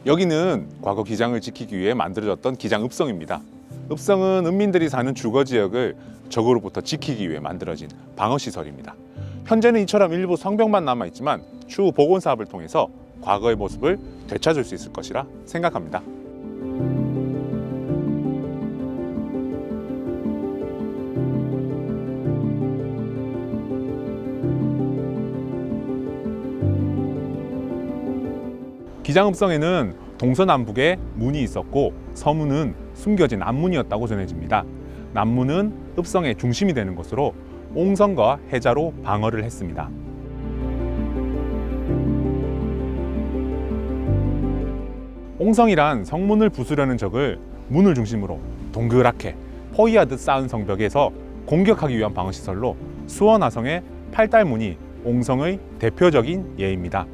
여기는 과거 기장을 지키기 위해 만들어졌던 기장읍성입니다. 읍성은 은민들이 사는 주거 지역을 적으로부터 지키기 위해 만들어진 방어시설입니다. 현재는 이처럼 일부 성벽만 남아있지만 추후 복원 사업을 통해서 과거의 모습을 되찾을 수 있을 것이라 생각합니다. 기장읍성에는 동서남북에 문이 있었고 서문은 숨겨진 앞문이었다고 전해집니다. 남문은 읍성의 중심이 되는 곳으로 옹성과 해자로 방어를 했습니다. 옹성이란 성문을 부수려는 적을 문을 중심으로 동그랗게 포위하듯 쌓은 성벽에서 공격하기 위한 방어시설로 수원하성의 팔달문이 옹성의 대표적인 예입니다.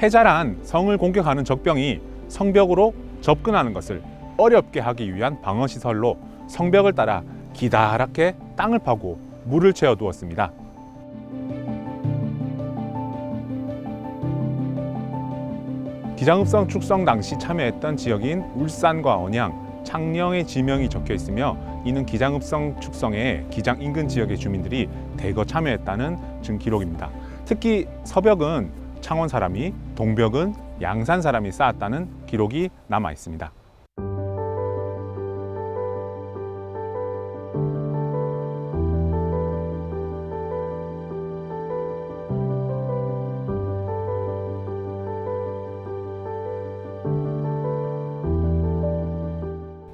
해자란 성을 공격하는 적병이 성벽으로 접근하는 것을 어렵게 하기 위한 방어시설로 성벽을 따라 기다랗게 땅을 파고 물을 채워두었습니다. 기장읍성 축성 당시 참여했던 지역인 울산과 언양, 창녕의 지명이 적혀 있으며 이는 기장읍성 축성에 기장 인근 지역의 주민들이 대거 참여했다는 증기록입니다. 특히 서벽은 창원 사람이, 동벽은 양산 사람이 쌓았다는 기록이 남아 있습니다.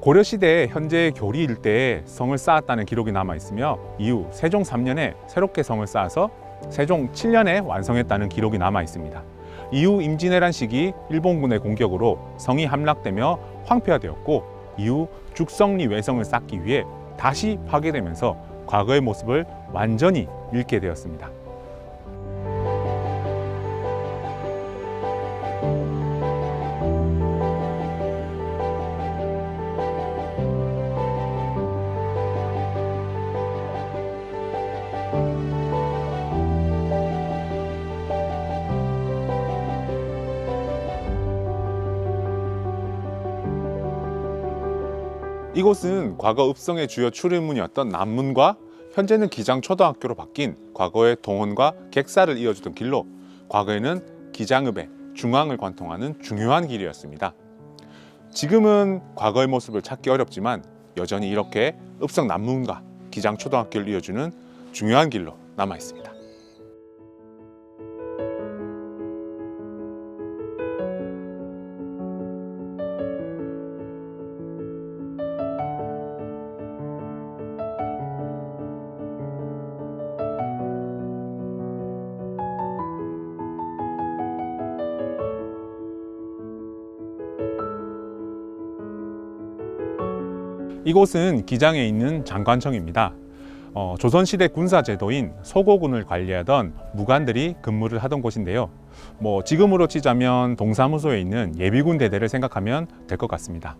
고려시대 현재의 교리 일대에 성을 쌓았다는 기록이 남아 있으며 이후 세종 3년에 새롭게 성을 쌓아서 세종 7년에 완성했다는 기록이 남아 있습니다. 이후 임진왜란 시기 일본군의 공격으로 성이 함락되며 황폐화되었고 이후 죽성리 외성을 쌓기 위해 다시 파괴되면서 과거의 모습을 완전히 잃게 되었습니다. 이곳은 과거 읍성의 주요 출입문이었던 남문과 현재는 기장초등학교로 바뀐 과거의 동원과 객사를 이어주던 길로 과거에는 기장읍의 중앙을 관통하는 중요한 길이었습니다. 지금은 과거의 모습을 찾기 어렵지만 여전히 이렇게 읍성 남문과 기장초등학교를 이어주는 중요한 길로 남아 있습니다. 이곳은 기장에 있는 장관청입니다. 조선시대 군사제도인 소고군을 관리하던 무관들이 근무를 하던 곳인데요. 지금으로 치자면 동사무소에 있는 예비군 대대를 생각하면 될 것 같습니다.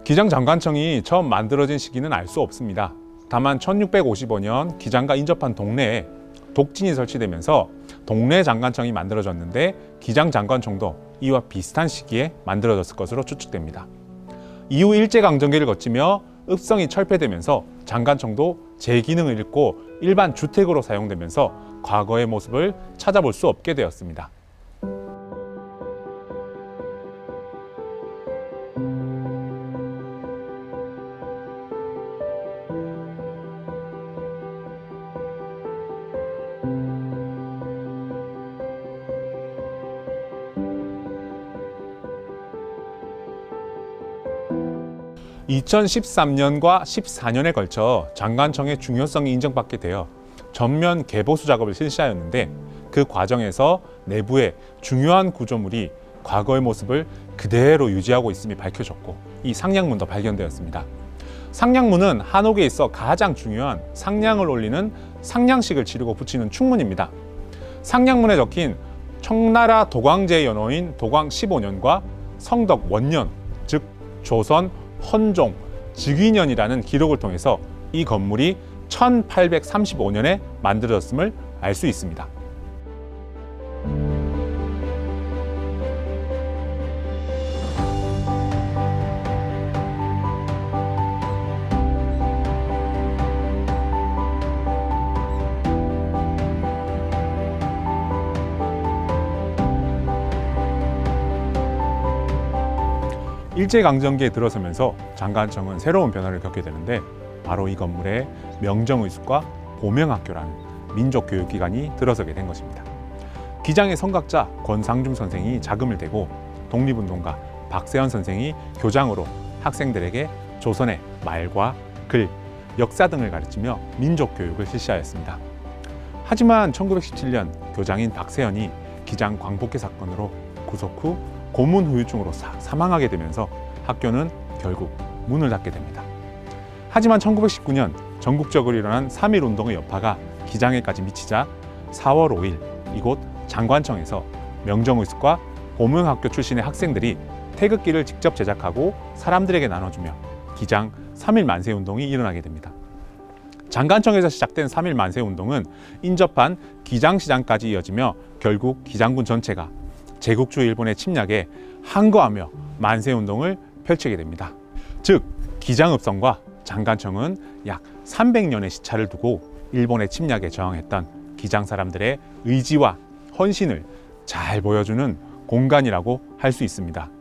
기장장관청이 처음 만들어진 시기는 알 수 없습니다. 다만 1655년 기장과 인접한 동네에 독진이 설치되면서 동네 장관청이 만들어졌는데 기장장관청도 이와 비슷한 시기에 만들어졌을 것으로 추측됩니다. 이후 일제강점기를 거치며 읍성이 철폐되면서 장관청도 제 기능을 잃고 일반 주택으로 사용되면서 과거의 모습을 찾아볼 수 없게 되었습니다. 2013년과 14년에 걸쳐 장관청의 중요성이 인정받게 되어 전면 개보수 작업을 실시하였는데 그 과정에서 내부의 중요한 구조물이 과거의 모습을 그대로 유지하고 있음이 밝혀졌고 이 상량문도 발견되었습니다. 상냥문은 한옥에 있어 가장 중요한 상냥을 올리는 상냥식을 치르고 붙이는 충문입니다. 상냥문에 적힌 청나라 도광제의 연호인 도광 15년과 성덕 원년, 즉 조선 헌종 즉위년이라는 기록을 통해서 이 건물이 1835년에 만들어졌음을 알 수 있습니다. 일제강점기에 들어서면서 장관청은 새로운 변화를 겪게 되는데 바로 이 건물에 명정의숙과 보명학교라는 민족교육기관이 들어서게 된 것입니다. 기장의 성각자 권상중 선생이 자금을 대고 독립운동가 박세현 선생이 교장으로 학생들에게 조선의 말과 글, 역사 등을 가르치며 민족교육을 실시하였습니다. 하지만 1917년 교장인 박세현이 기장 광복회 사건으로 구속 후 고문 후유증으로 사망하게 되면서 학교는 결국 문을 닫게 됩니다. 하지만 1919년 전국적으로 일어난 3.1운동의 여파가 기장에까지 미치자 4월 5일 이곳 장관청에서 명정의숙과 보명학교 출신의 학생들이 태극기를 직접 제작하고 사람들에게 나눠주며 기장 3.1 만세운동이 일어나게 됩니다. 장관청에서 시작된 3.1 만세운동은 인접한 기장시장까지 이어지며 결국 기장군 전체가 제국주의 일본의 침략에 항거하며 만세운동을 펼치게 됩니다. 즉 기장읍성과 장관청은 약 300년의 시차를 두고 일본의 침략에 저항했던 기장 사람들의 의지와 헌신을 잘 보여주는 공간이라고 할 수 있습니다.